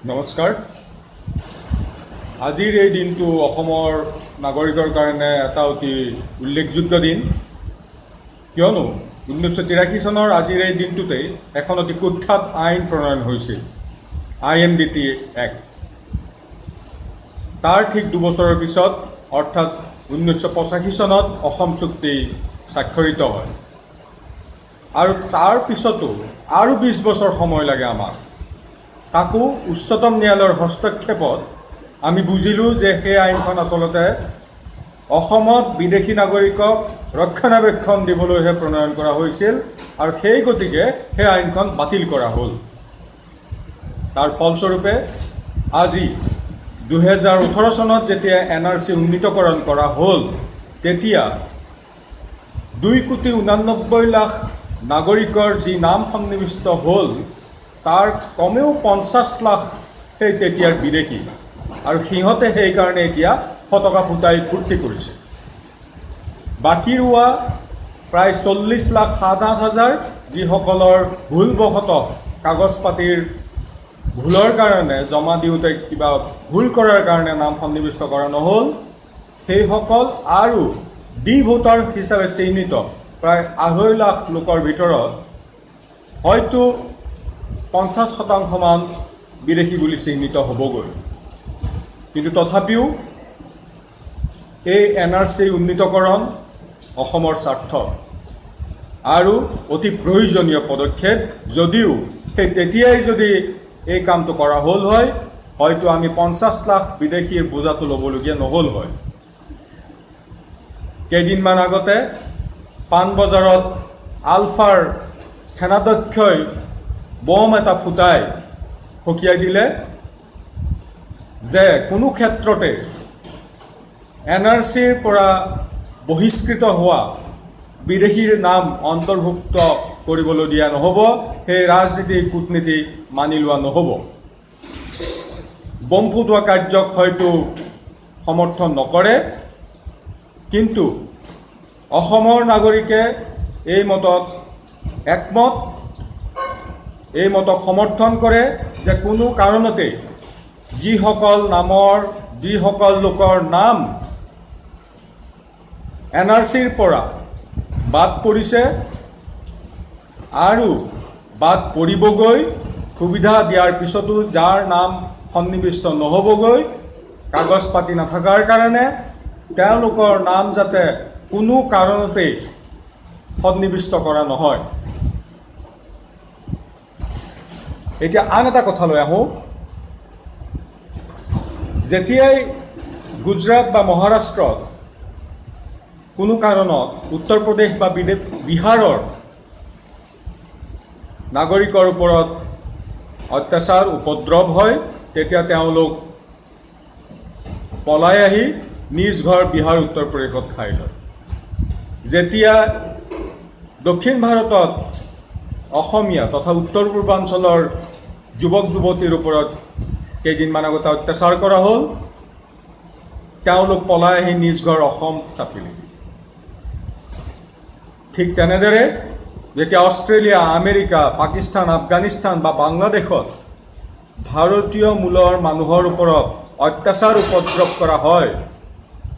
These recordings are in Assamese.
নমস্কাৰ। আজিৰ এই দিনটো অসমৰ নাগৰিকৰ কাৰণে এটা অতি উল্লেখযোগ্য দিন, কিয়নো 1983 চনৰ আজিৰ এই দিনটোতেই এখন অতি কুখ্যাত আইন প্ৰণয়ন হৈছিল, IMDT এক্ট। তাৰ ঠিক দুবছৰৰ পিছত অৰ্থাৎ 1985 চনত অসম চুক্তি স্বাক্ষৰিত হয়, আৰু তাৰ পিছতো আৰু 20 বছৰ সময় লাগে আমাক। তাকো উচ্চতম ন্যায়ালয়ৰ হস্তক্ষেপত আমি বুজিলোঁ যে সেই আইনখন আচলতে অসমত বিদেশী নাগৰিকক ৰক্ষণাবেক্ষণ দিবলৈহে প্ৰণয়ন কৰা হৈছিল, আৰু সেই গতিকে সেই আইনখন বাতিল কৰা হ'ল। তাৰ ফলস্বৰূপে আজি 2018 চনত যেতিয়া NRC উন্নীতকৰণ কৰা হ'ল, তেতিয়া 2,89,00,000 নাগৰিকৰ যি নাম সন্নিৱিষ্ট হ'ল, তাৰ কমেও 50 লাখ সেই তেতিয়াৰ বিদেশী, আৰু সিহঁতে সেইকাৰণে এতিয়া ফটকা ফুটাই ফূৰ্তি কৰিছে। বাকী ৰোৱা প্ৰায় 40,07,8,000 যিসকলৰ ভুলবশতঃ কাগজ পাতিৰ ভুলৰ কাৰণে জমা দিওঁতে কিবা ভুল কৰাৰ কাৰণে নাম সন্নিৱিষ্ট কৰা নহ'ল, সেইসকল আৰু ভোটাৰ হিচাপে চিহ্নিত প্ৰায় 2.5 লাখ লোকৰ ভিতৰত হয়তো 50% বিদেশী বুলি চিহ্নিত হ'বগৈ। কিন্তু তথাপিও এই NRC উন্নীতকৰণ অসমৰ স্বাৰ্থ আৰু অতি প্ৰয়োজনীয় পদক্ষেপ, যদিও সেই তেতিয়াই যদি এই কামটো কৰা হ'ল হয়, হয়তো আমি 50 লাখ বিদেশীৰ বোজাটো ল'বলগীয়া নহ'ল হয়। কেইদিনমান আগতে পাণবজাৰত আলফাৰ সেনাধ্যক্ষই বম এটা ফুটাই সকীয়াই দিলে যে কোনো ক্ষেত্ৰতে NRCৰ পৰা বহিষ্কৃত হোৱা বিদেশীৰ নাম অন্তৰ্ভুক্ত কৰিবলৈ দিয়া নহ'ব, সেই ৰাজনীতি কূটনীতি মানি লোৱা নহ'ব। বম ফুটোৱা কাৰ্যক হয়তো সমৰ্থন নকৰে, কিন্তু অসমৰ নাগৰিকে এই মতত একমত, এই মতক সমৰ্থন কৰে যে কোনো কাৰণতে যিসকল লোকৰ নাম NRCৰ পৰা বাদ পৰিছে আৰু বাদ পৰিবগৈ, সুবিধা দিয়াৰ পিছতো যাৰ নাম সন্নিৱিষ্ট নহ'বগৈ কাগজ পাতি নাথাকাৰ কাৰণে, তেওঁলোকৰ নাম যাতে কোনো কাৰণতেই সন্নিৱিষ্ট কৰা নহয়। এতিয়া আন এটা কথালৈ আহোঁ। যেতিয়াই গুজৰাট বা মহাৰাষ্ট্ৰত কোনো কাৰণত উত্তৰ প্ৰদেশ বা বিহাৰৰ নাগৰিকৰ ওপৰত অত্যাচাৰ উপদ্ৰৱ হয়, তেতিয়া তেওঁলোক পলাই আহি নিজ ঘৰ বিহাৰ উত্তৰ প্ৰদেশত ঠাই লয়। যেতিয়া দক্ষিণ ভাৰতত অসমীয়া তথা উত্তৰ পূৰ্বাঞ্চলৰ যুৱক যুৱতীৰ ওপৰত কেইদিনমান আগতে অত্যাচাৰ কৰা হ'ল, তেওঁলোক পলাই আহি নিজ ঘৰ অসম চাপিলে। ঠিক তেনেদৰে যেতিয়া অষ্ট্ৰেলিয়া, আমেৰিকা, পাকিস্তান, আফগানিস্তান বা বাংলাদেশত ভাৰতীয় মূলৰ মানুহৰ ওপৰত অত্যাচাৰ উপদ্ৰৱ কৰা হয়,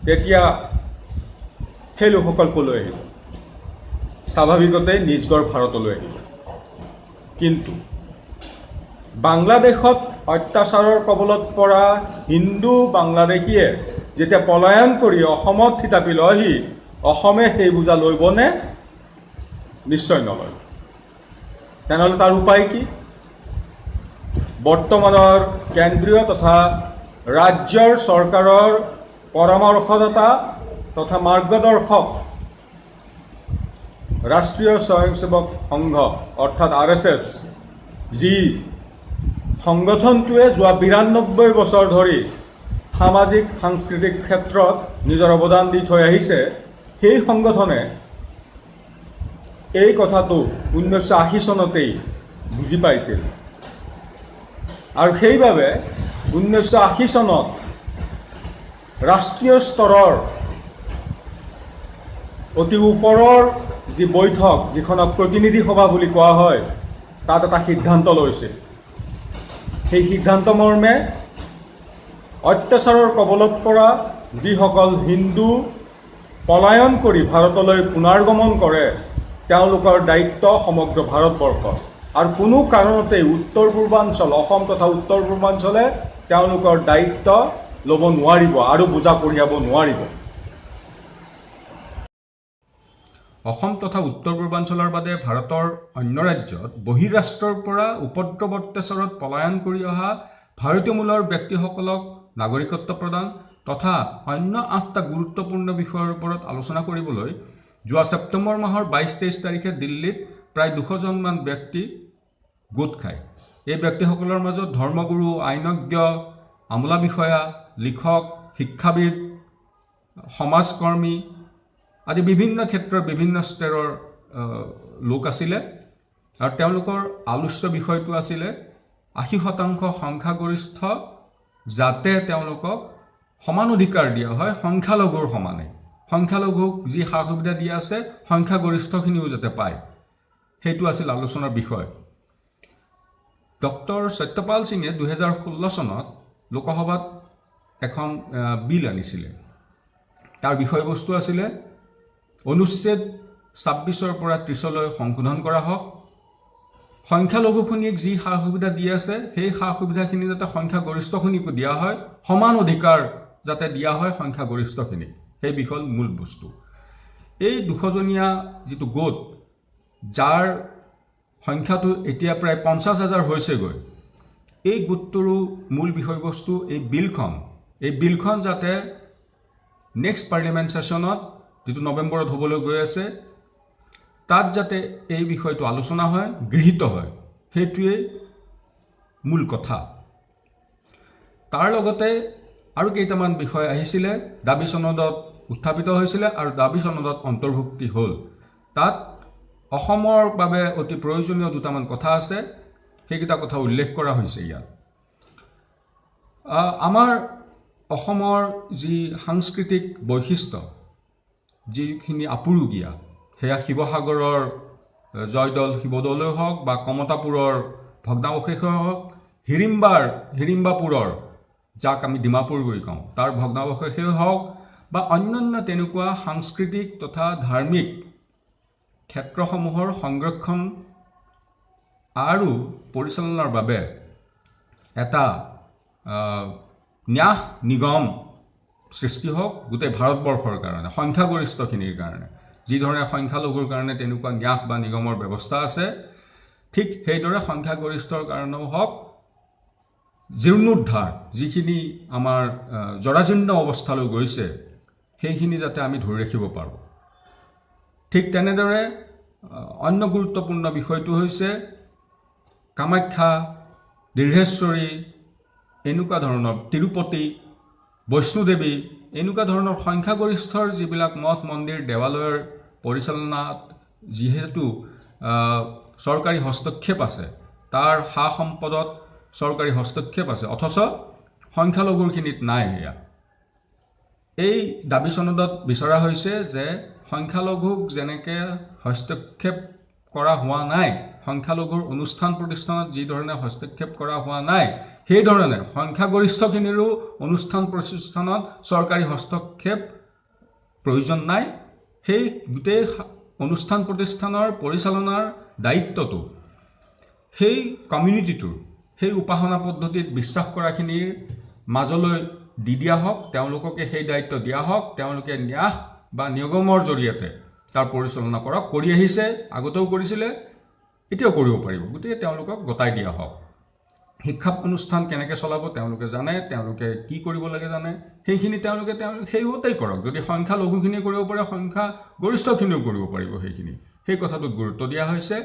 তেতিয়া সেই লোকসকল ক'লৈ আহিব? স্বাভাৱিকতেই নিজ ঘৰ ভাৰতলৈ আহিব। কিন্তু বাংলাদেশত অত্যাচাৰৰ কবলত পৰা হিন্দু বাংলাদেশীয়ে যেতিয়া পলায়ন কৰি অসমত থিতাপি লয়হি, অসমে সেই বোজা লৈবনে? নিশ্চয় নলয়। তেনেহ'লে তাৰ উপায় কি? বৰ্তমানৰ কেন্দ্ৰীয় তথা ৰাজ্যৰ চৰকাৰৰ পৰামৰ্শদাতা তথা মাৰ্গদৰ্শক ৰাষ্ট্ৰীয় স্বয়ংসেৱক সংঘ অৰ্থাৎ RSS, যি সংগঠনটোৱে যোৱা 92 বছৰ ধৰি সামাজিক সাংস্কৃতিক ক্ষেত্ৰত নিজৰ অৱদান দি থৈ আহিছে, সেই সংগঠনে এই কথাটো 1980 চনতেই বুজি পাইছিল, আৰু সেইবাবে 1980 চনত ৰাষ্ট্ৰীয় স্তৰৰ অতি ওপৰৰ যি বৈঠক, যিখনক প্ৰতিনিধি সভা বুলি কোৱা হয়, তাত এটা সিদ্ধান্ত লৈছিল সেই সিদ্ধান্ত মৰ্মে অত্যাচাৰৰ কবলত পৰা যিসকল হিন্দু পলায়ন কৰি ভাৰতলৈ পুনৰ্গমন কৰে তেওঁলোকৰ দায়িত্ব সমগ্ৰ ভাৰতবৰ্ষৰ আৰু কোনো কাৰণতেই উত্তৰ পূৰ্বাঞ্চল অসম তথা উত্তৰ পূৰ্বাঞ্চলে তেওঁলোকৰ দায়িত্ব ল'ব নোৱাৰিব আৰু বোজা কঢ়িয়াব নোৱাৰিব। অসম তথা উত্তৰ পূৰ্বাঞ্চলৰ বাদে ভাৰতৰ অন্য ৰাজ্যত বহিৰাষ্ট্ৰৰ পৰা উপদ্ৰৱ অত্যাচাৰত পলায়ন কৰি অহা ভাৰতীয় মূলৰ ব্যক্তিসকলক নাগৰিকত্ব প্ৰদান তথা অন্য 8টা গুৰুত্বপূৰ্ণ বিষয়ৰ ওপৰত আলোচনা কৰিবলৈ যোৱা ছেপ্টেম্বৰ মাহৰ 22-23 তাৰিখে দিল্লীত প্ৰায় 200জনমান ব্যক্তি গোট খায়। এই ব্যক্তিসকলৰ মাজত ধৰ্মগুৰু, আইনজ্ঞ, আমোলা বিষয়া, লিখক, শিক্ষাবিদ, সমাজকৰ্মী আদি বিভিন্ন ক্ষেত্ৰৰ বিভিন্ন স্তৰৰ লোক আছিলে আৰু তেওঁলোকৰ আলোচ্য বিষয়টো আছিলে 80% সংখ্যাগৰিষ্ঠ যাতে তেওঁলোকক সমান অধিকাৰ দিয়া হয় সংখ্যালঘুৰ সমানে। সংখ্যালঘুক যি সা সুবিধা দিয়া আছে সংখ্যাগৰিষ্ঠখিনিও যাতে পায়, সেইটো আছিল আলোচনাৰ বিষয়। ডক্টৰ সত্যপাল সিঙে 2016 চনত লোকসভাত এখন বিল আনিছিলে। তাৰ বিষয়বস্তু আছিলে অনুচ্ছেদ 26ৰ পৰা 30লৈ সংশোধন কৰা হওক, সংখ্যালঘুখিনিক যি সা সুবিধা দি আছে সেই সা সুবিধাখিনি যাতে সংখ্যাগৰিষ্ঠখিনিকো দিয়া হয়, সমান অধিকাৰ যাতে দিয়া হয় সংখ্যাগৰিষ্ঠখিনিক, সেই বিষয় মূল বস্তু। এই 200জনীয়া যিটো গোট, যাৰ সংখ্যাটো এতিয়া প্ৰায় 50,000 হৈছেগৈ, এই গোটটোৰো মূল বিষয়বস্তু এই বিলখন যাতে নেক্সট পাৰ্লিমেণ্ট ছেশ্যনত যিটো নৱেম্বৰত হ'বলৈ গৈ আছে তাত যাতে এই বিষয়টো আলোচনা হয়, গৃহীত হয়, সেইটোৱেই মূল কথা। তাৰ লগতে আৰু কেইটামান বিষয় আহিছিলে, দাবী চনদত উত্থাপিত হৈছিলে আৰু দাবী চনদত অন্তৰ্ভুক্তি হ'ল। তাত অসমৰ বাবে অতি প্ৰয়োজনীয় দুটামান কথা আছে, সেইকেইটা কথা উল্লেখ কৰা হৈছে ইয়াত। আমাৰ অসমৰ যি সাংস্কৃতিক বৈশিষ্ট্য, যিখিনি আপুৰুগীয়া, সেয়া শিৱসাগৰৰ জয়দৌল শিৱদৌলেই হওক বা কমতাপুৰৰ ভগ্নাৱশেষেই হওক, হিৰিম্বাপুৰৰ যাক আমি ডিমাপুৰ বুলি কওঁ তাৰ ভগ্নাৱশেষেই হওক বা অন্যান্য তেনেকুৱা সাংস্কৃতিক তথা ধাৰ্মিক ক্ষেত্ৰসমূহৰ সংৰক্ষণ আৰু পৰিচালনাৰ বাবে এটা ন্যাস নিগম সৃষ্টি হওক গোটেই ভাৰতবৰ্ষৰ কাৰণে, সংখ্যাগৰিষ্ঠখিনিৰ কাৰণে। যিধৰণে সংখ্যালঘুৰ কাৰণে তেনেকুৱা ন্যাস বা নিগমৰ ব্যৱস্থা আছে, ঠিক সেইদৰে সংখ্যাগৰিষ্ঠৰ কাৰণেও হওক জীৰ্ণোদ্ধাৰ, যিখিনি আমাৰ জৰাজীৰ্ণ অৱস্থালৈ গৈছে সেইখিনি যাতে আমি ধৰি ৰাখিব পাৰোঁ। ঠিক তেনেদৰে অন্য গুৰুত্বপূৰ্ণ বিষয়টো হৈছে কামাখ্যা, দীৰ্ঘেশ্বৰী, এনেকুৱা ধৰণৰ তিৰুপতি, বৈষ্ণোদেৱী, এনেকুৱা ধৰণৰ সংখ্যাগৰিষ্ঠৰ যিবিলাক মঠ মন্দিৰ দেৱালয়ৰ পৰিচালনাত যিহেতু চৰকাৰী হস্তক্ষেপ আছে, তাৰ সা সম্পদত চৰকাৰী হস্তক্ষেপ আছে, অথচ সংখ্যালঘুৰখিনিত নাই। সেয়া এই দাবী চনদত বিচৰা হৈছে যে সংখ্যালঘুক যেনেকৈ হস্তক্ষেপ কৰা হোৱা নাই, সংখ্যালঘুৰ অনুষ্ঠান প্ৰতিষ্ঠানত যিধৰণে হস্তক্ষেপ কৰা হোৱা নাই, সেইধৰণে সংখ্যাগৰিষ্ঠখিনিৰো অনুষ্ঠান প্ৰতিষ্ঠানত চৰকাৰী হস্তক্ষেপ প্ৰয়োজন নাই। সেই গোটেই অনুষ্ঠান প্ৰতিষ্ঠানৰ পৰিচালনাৰ দায়িত্বটো সেই কমিউনিটিটোৰ, সেই উপাসনা পদ্ধতিত বিশ্বাস কৰাখিনিৰ মাজলৈ দি দিয়া হওক, তেওঁলোককে সেই দায়িত্ব দিয়া হওক, তেওঁলোকে ন্যাস বা নিগমৰ জৰিয়তে তাৰ পৰিচালনা কৰক, কৰি আহিছে, আগতেও কৰিছিলে, এতিয়াও কৰিব পাৰিব, গতিকে তেওঁলোকক গতাই দিয়া হওক। শিক্ষা অনুষ্ঠান কেনেকৈ চলাব তেওঁলোকে জানে, তেওঁলোকে কি কৰিব লাগে জানে, সেইখিনি তেওঁলোকে সেইমতেই কৰক। যদি সংখ্যালঘুখিনিয়ে কৰিব পাৰে, সংখ্যাগৰিষ্ঠখিনিও কৰিব পাৰিব সেইখিনি, সেই কথাটোত গুৰুত্ব দিয়া হৈছে।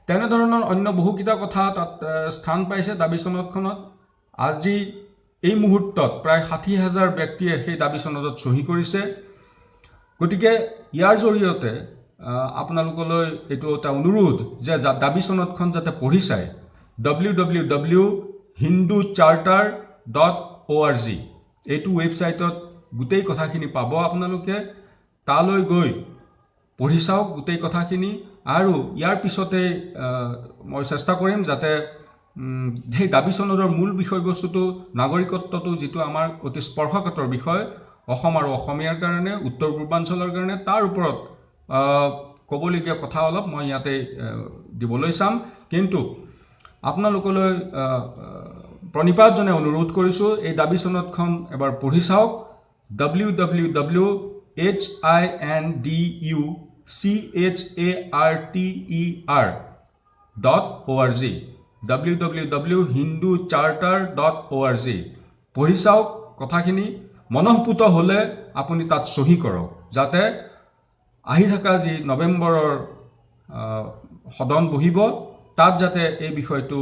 তেনেধৰণৰ অন্য বহুকেইটা কথা তাত স্থান পাইছে দাবী চনদখনত। আজি এই মুহূৰ্তত প্ৰায় 60,000 ব্যক্তিয়ে সেই দাবী চনদত চহী কৰিছে। গতিকে ইয়াৰ জৰিয়তে আপোনালোকলৈ এইটো এটা অনুৰোধ যে দাবী চনদখন যাতে পঢ়ি চায়। www.hinducharter.org এইটো ৱেবছাইটত গোটেই কথাখিনি পাব। আপোনালোকে তালৈ গৈ পঢ়ি চাওক গোটেই কথাখিনি, আৰু ইয়াৰ পিছতে মই চেষ্টা কৰিম যাতে সেই দাবী চনদৰ মূল বিষয়বস্তুটো নাগৰিকত্বটো যিটো আমাৰ অতি স্পৰ্শকাতৰ বিষয় অসম আৰু অসমীয়াৰ কাৰণে উত্তৰ পূৰ্বাঞ্চলৰ কাৰণে তাৰ ওপৰত ক'বলগীয়া কথা অলপ মই ইয়াতে দিবলৈ চাম কিন্তু আপোনালোকলৈ প্ৰণিপাত জনাই অনুৰোধ কৰিছোঁ এই দাবী চনদখন এবাৰ পঢ়ি চাওক www.hinducharter.org www.hinducharter.org পঢ়ি চাওক কথাখিনি মনঃপুত হ'লে আপুনি তাত চহী কৰক যাতে আহি থকা যি নৱেম্বৰৰ সদন বহিব তাত যাতে এই বিষয়টো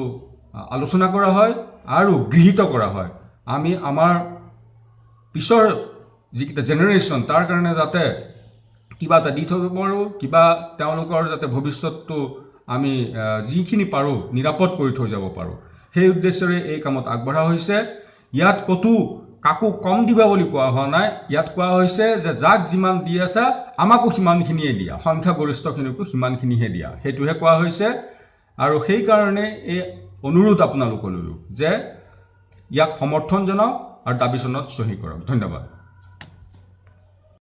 আলোচনা কৰা হয় আৰু গৃহীত কৰা হয় আমি আমাৰ পিছৰ যিকেইটা জেনেৰেশ্যন তাৰ কাৰণে যাতে কিবা এটা দি থ'ব পাৰোঁ কিবা তেওঁলোকৰ যাতে ভৱিষ্যতটো আমি যিখিনি পাৰোঁ নিৰাপদ কৰি থৈ যাব পাৰোঁ সেই উদ্দেশ্যৰে এই কামত আগবঢ়া হৈছে ইয়াত ক'তো কাকো কম দিবা বুলি কোৱা হোৱা নাই ইয়াত কোৱা হৈছে যে যাক যিমান দি আছে আমাকো সিমানখিনিয়ে দিয়া সংখ্যাগৰিষ্ঠখিনিকো সিমানখিনিহে দিয়া সেইটোহে কোৱা হৈছে আৰু সেইকাৰণে এই অনুৰোধ আপোনালোকলৈও যে ইয়াক সমৰ্থন জনাওক আৰু দাবী চনত চহী কৰক ধন্যবাদ